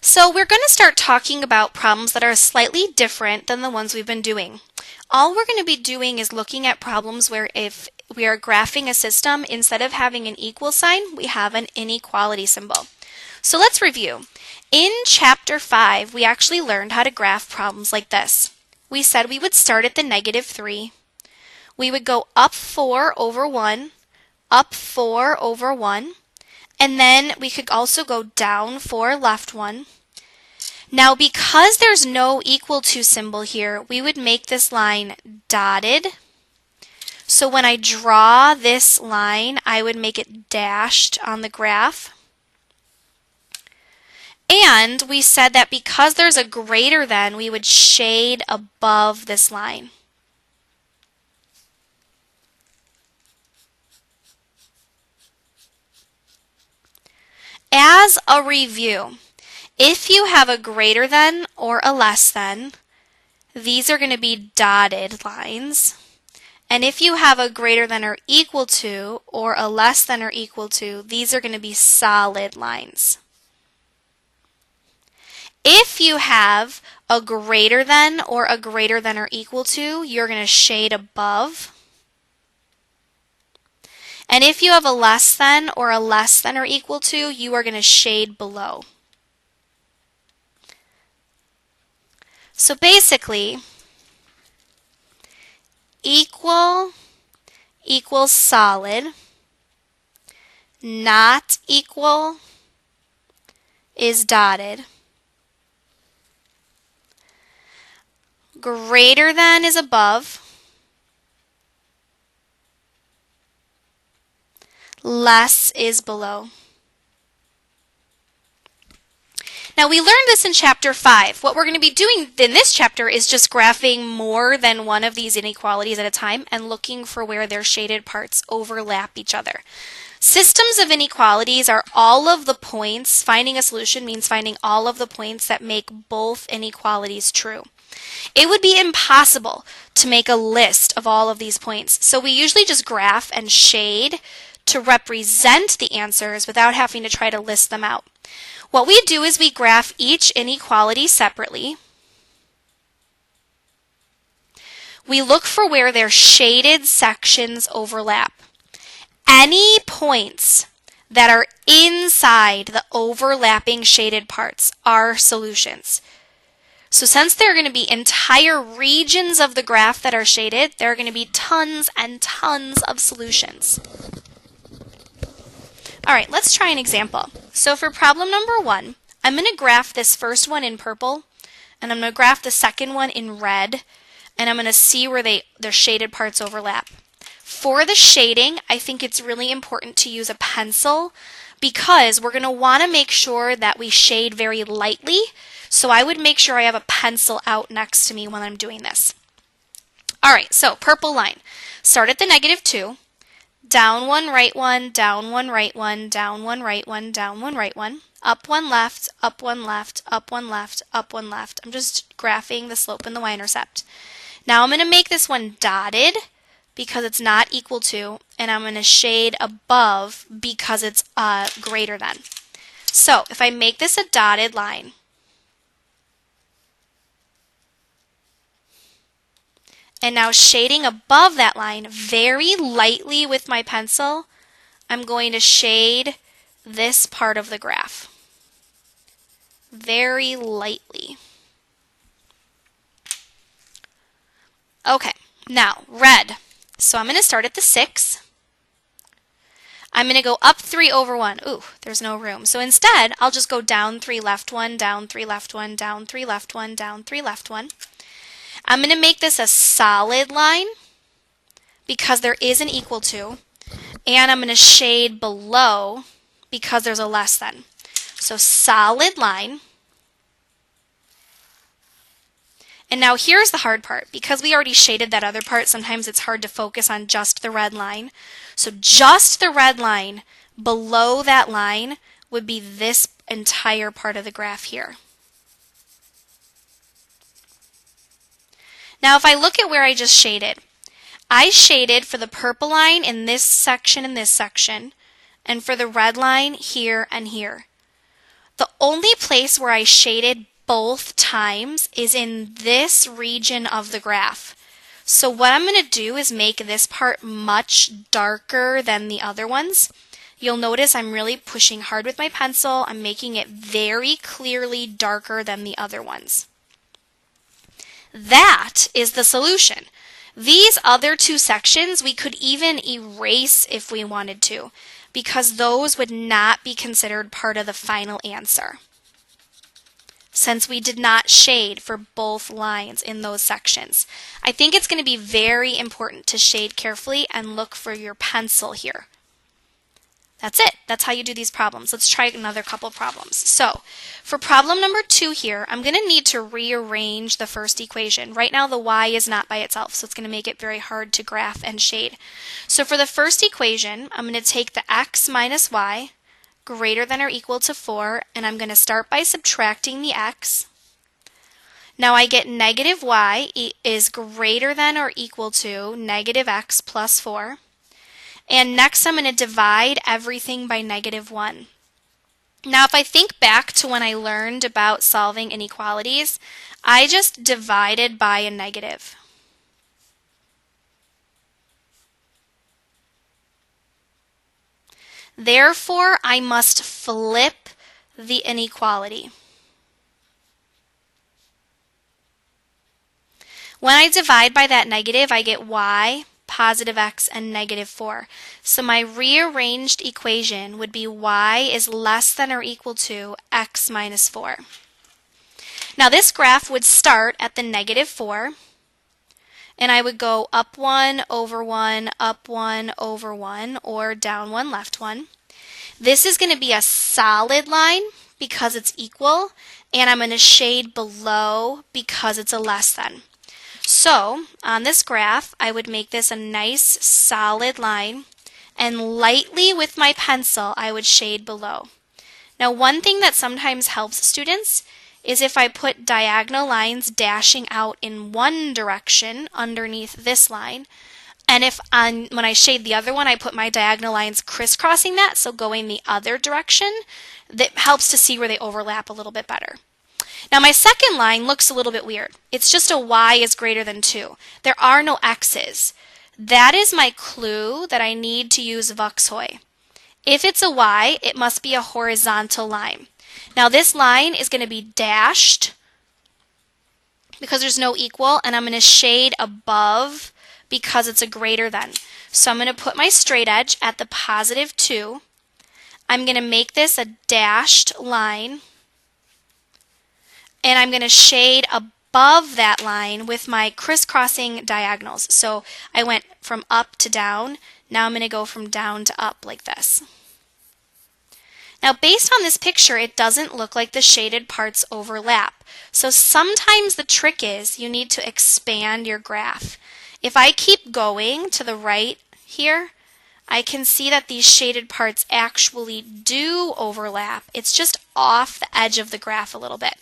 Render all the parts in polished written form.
So we're going to start talking about problems that are slightly different than the ones we've been doing. All we're going to be doing is looking at problems where if we are graphing a system, instead of having an equal sign, we have an inequality symbol. So let's review. In Chapter 5, we actually learned how to graph problems like this. We said we would start at the -3. We would go up 4 over 1, up 4 over 1, and then we could also go down 4 left 1. Now because there's no equal to symbol here, we would make this line dotted. So when I draw this line, I would make it dashed on the graph. And we said that because there's a greater than, we would shade above this line. As a review, if you have a greater than or a less than, these are going to be dotted lines. And if you have a greater than or equal to or a less than or equal to, these are going to be solid lines. If you have a greater than or equal to, you're going to shade above. And if you have a less than or equal to, you are going to shade below. So basically, equal equals solid, not equal is dotted, greater than is above, less is below. Now we learned this in Chapter 5. What we're going to be doing in this chapter is just graphing more than one of these inequalities at a time and looking for where their shaded parts overlap each other. Systems of inequalities are all of the points. Finding a solution means finding all of the points that make both inequalities true. It would be impossible to make a list of all of these points, so we usually just graph and shade to represent the answers without having to try to list them out. What we do is we graph each inequality separately. We look for where their shaded sections overlap. Any points that are inside the overlapping shaded parts are solutions. So since there are going to be entire regions of the graph that are shaded, there are going to be tons and tons of solutions. All right, let's try an example. So for problem number 1, I'm going to graph this first one in purple, and I'm going to graph the second one in red, and I'm going to see where their shaded parts overlap. For the shading, I think it's really important to use a pencil because we're going to want to make sure that we shade very lightly. So I would make sure I have a pencil out next to me when I'm doing this. All right, so purple line. Start at the -2. Down 1, right 1, down 1, right 1, down 1, right 1, down 1, right 1. Up 1 left, up 1 left, up 1 left, up 1 left. I'm just graphing the slope and the y-intercept. Now I'm going to make this one dotted because it's not equal to, and I'm going to shade above because it's greater than. So if I make this a dotted line, and now shading above that line very lightly with my pencil, I'm going to shade this part of the graph. Very lightly. Okay, now red. So I'm going to start at the 6. I'm going to go up 3 over 1. Ooh, there's no room. So instead, I'll just go down 3 left 1, down 3 left 1, down 3 left 1, down 3 left 1. I'm going to make this a solid line because there is an equal to, and I'm going to shade below because there's a less than. So solid line. And now here's the hard part. Because we already shaded that other part, sometimes it's hard to focus on just the red line. So just the red line below that line would be this entire part of the graph here. Now if I look at where I just shaded, I shaded for the purple line in this section and this section, and for the red line here and here. The only place where I shaded both times is in this region of the graph. So what I'm going to do is make this part much darker than the other ones. You'll notice I'm really pushing hard with my pencil. I'm making it very clearly darker than the other ones. That is the solution. These other two sections we could even erase if we wanted to, because those would not be considered part of the final answer, since we did not shade for both lines in those sections. I think it's going to be very important to shade carefully and look for your pencil here. That's it. That's how you do these problems. Let's try another couple problems. So, for problem number 2 here, I'm going to need to rearrange the first equation. Right now the y is not by itself, so it's going to make it very hard to graph and shade. So for the first equation, I'm going to take the x minus y greater than or equal to 4, and I'm going to start by subtracting the x. Now I get negative y is greater than or equal to negative x plus 4. And next I'm going to divide everything by negative 1. Now if I think back to when I learned about solving inequalities, I just divided by a negative. Therefore, I must flip the inequality. When I divide by that negative, I get y, positive x, and negative 4. So my rearranged equation would be y is less than or equal to x minus 4. Now this graph would start at the negative 4, and I would go up 1 over 1, up 1 over 1, or down 1, left 1. This is going to be a solid line because it's equal, and I'm going to shade below because it's a less than. So, on this graph, I would make this a nice solid line, and lightly with my pencil, I would shade below. Now, one thing that sometimes helps students is if I put diagonal lines dashing out in one direction underneath this line, and when I shade the other one, I put my diagonal lines crisscrossing that, so going the other direction, that helps to see where they overlap a little bit better. Now my second line looks a little bit weird. It's just a y is greater than 2. There are no x's. That is my clue that I need to use Vuxhoy. If it's a y, it must be a horizontal line. Now this line is going to be dashed because there's no equal, and I'm going to shade above because it's a greater than. So I'm going to put my straight edge at the positive 2. I'm going to make this a dashed line, and I'm going to shade above that line with my crisscrossing diagonals. So I went from up to down. Now I'm going to go from down to up like this. Now based on this picture, it doesn't look like the shaded parts overlap. So sometimes the trick is you need to expand your graph. If I keep going to the right here, I can see that these shaded parts actually do overlap. It's just off the edge of the graph a little bit.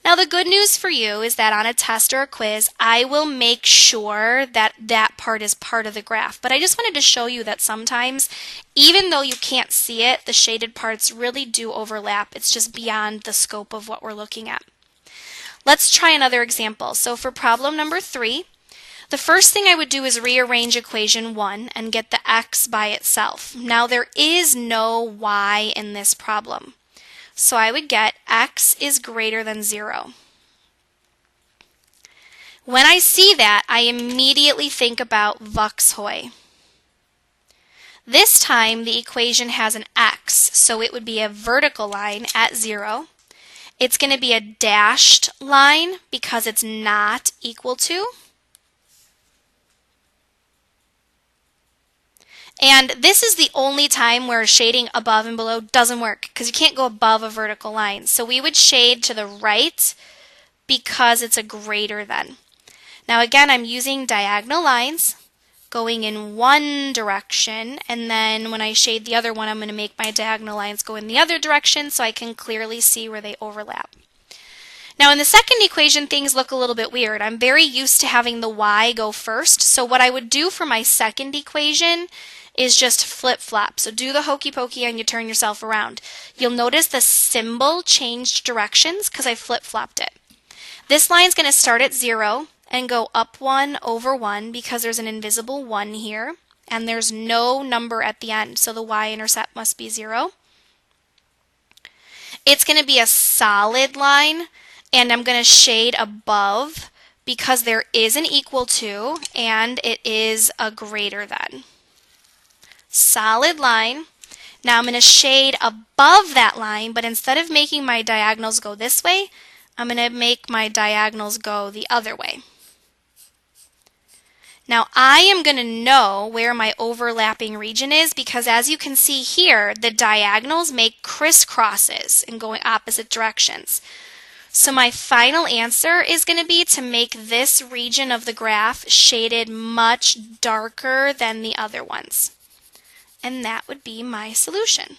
Now the good news for you is that on a test or a quiz, I will make sure that that part is part of the graph. But I just wanted to show you that sometimes, even though you can't see it, the shaded parts really do overlap. It's just beyond the scope of what we're looking at. Let's try another example. So for problem number 3, the first thing I would do is rearrange equation 1 and get the x by itself. Now there is no y in this problem. So I would get x is greater than 0. When I see that, I immediately think about Vuxhoy. This time the equation has an x, so it would be a vertical line at 0. It's going to be a dashed line because it's not equal to. And this is the only time where shading above and below doesn't work because you can't go above a vertical line. So we would shade to the right because it's a greater than. Now again, I'm using diagonal lines going in one direction, and then when I shade the other one, I'm going to make my diagonal lines go in the other direction so I can clearly see where they overlap. Now in the second equation, things look a little bit weird. I'm very used to having the y go first, so what I would do for my second equation is just flip-flop. So do the hokey pokey and you turn yourself around. You'll notice the symbol changed directions because I flip-flopped it. This line is going to start at 0 and go up 1 over 1 because there's an invisible 1 here and there's no number at the end, so the y-intercept must be 0. It's going to be a solid line, and I'm going to shade above because there is an equal to and it is a greater than. Solid line. Now I'm going to shade above that line, but instead of making my diagonals go this way, I'm going to make my diagonals go the other way. Now I am going to know where my overlapping region is because as you can see here, the diagonals make crisscrosses and go in opposite directions. So my final answer is going to be to make this region of the graph shaded much darker than the other ones. And that would be my solution.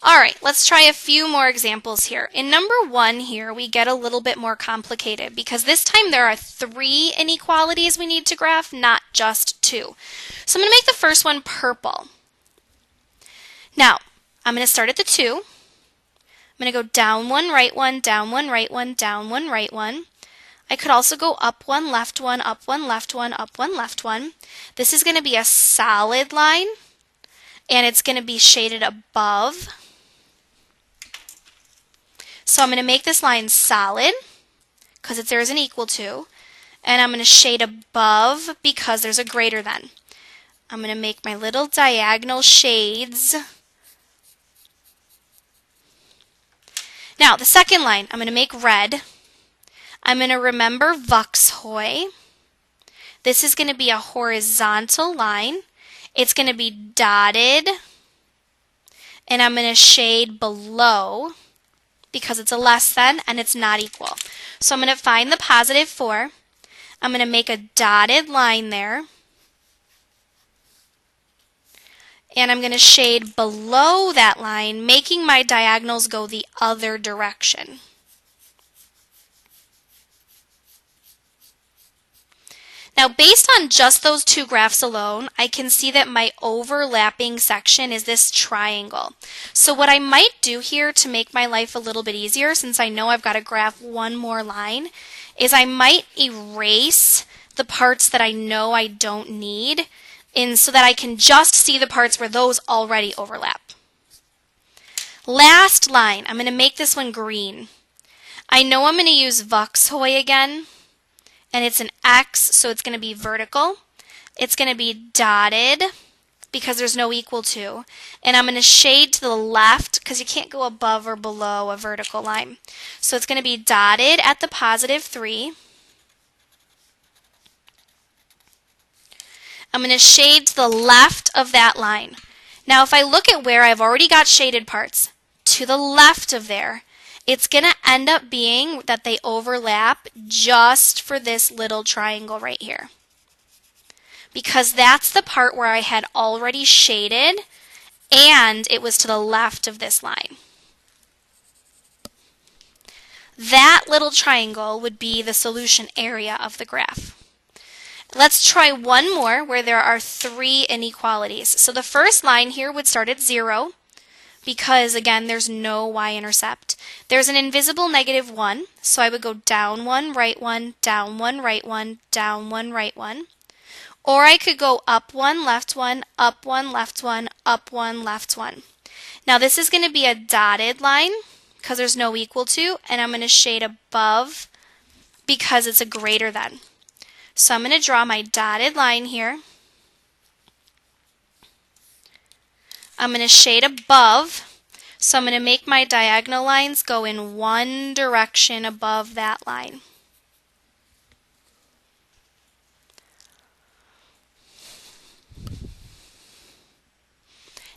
All right, let's try a few more examples here. In number 1 here, we get a little bit more complicated because this time there are 3 inequalities we need to graph, not just 2. So I'm going to make the first one purple. Now, I'm going to start at the 2. I'm going to go down 1, right 1, down 1, right 1, down 1, right 1. I could also go up 1, left 1, up 1, left 1, up 1, left 1. This is going to be a solid line, and it's going to be shaded above. So I'm going to make this line solid because there is an equal to, and I'm going to shade above because there's a greater than. I'm going to make my little diagonal shades. Now the second line, I'm going to make red. I'm going to remember Vuxhoy. This is going to be a horizontal line. It's going to be dotted, and I'm going to shade below because it's a less than and it's not equal. So I'm going to find the positive 4. I'm going to make a dotted line there. And I'm going to shade below that line, making my diagonals go the other direction. Now, based on just those 2 graphs alone, I can see that my overlapping section is this triangle. So what I might do here to make my life a little bit easier, since I know I've got to graph one more line, is I might erase the parts that I know I don't need, so that I can just see the parts where those already overlap. Last line, I'm going to make this one green. I know I'm going to use Vuxhoy again. And it's an X, so it's going to be vertical. It's going to be dotted because there's no equal to. And I'm going to shade to the left because you can't go above or below a vertical line. So it's going to be dotted at the positive 3. I'm going to shade to the left of that line. Now if I look at where I've already got shaded parts, to the left of there, it's going to end up being that they overlap just for this little triangle right here. Because that's the part where I had already shaded and it was to the left of this line. That little triangle would be the solution area of the graph. Let's try one more where there are 3 inequalities. So the first line here would start at 0. Because, again, there's no y-intercept. There's an invisible negative 1, so I would go down 1, right 1, down 1, right 1, down 1, right 1. Or I could go up 1, left 1, up 1, left 1, up 1, left 1. Now this is going to be a dotted line because there's no equal to, and I'm going to shade above because it's a greater than. So I'm going to draw my dotted line here. I'm going to shade above, so I'm going to make my diagonal lines go in one direction above that line.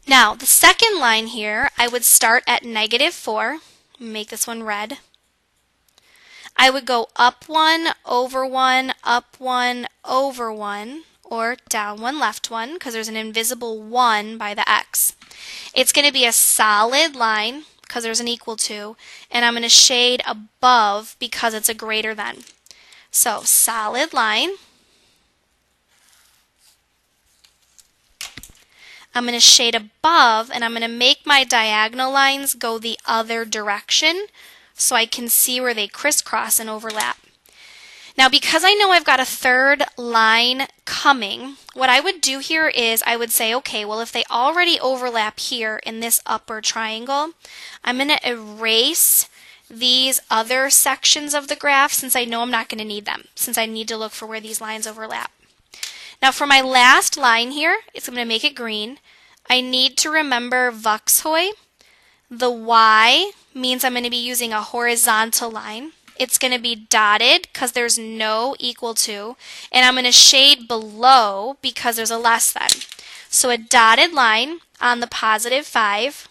Now, the second line here, I would start at negative 4, make this one red. I would go up 1, over 1, up 1, over 1, or down 1, left 1, because there's an invisible 1 by the x. It's going to be a solid line, because there's an equal to, and I'm going to shade above because it's a greater than. So, solid line. I'm going to shade above, and I'm going to make my diagonal lines go the other direction so I can see where they crisscross and overlap. Now, because I know I've got a third line coming, what I would do here is I would say, okay, well, if they already overlap here in this upper triangle, I'm going to erase these other sections of the graph since I know I'm not going to need them, since I need to look for where these lines overlap. Now, for my last line here, I'm going to make it green. I need to remember Vuxhoy. The Y means I'm going to be using a horizontal line. It's going to be dotted because there's no equal to, and I'm going to shade below because there's a less than. So a dotted line on the positive 5.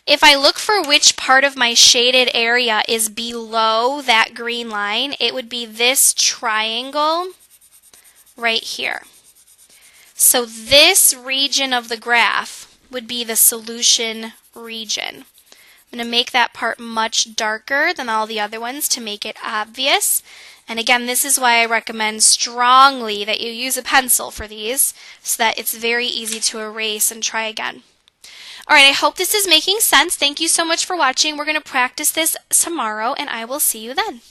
If I look for which part of my shaded area is below that green line, it would be this triangle right here. So this region of the graph would be the solution region. I'm going to make that part much darker than all the other ones to make it obvious. And again, this is why I recommend strongly that you use a pencil for these so that it's very easy to erase and try again. All right, I hope this is making sense. Thank you so much for watching. We're going to practice this tomorrow, and I will see you then.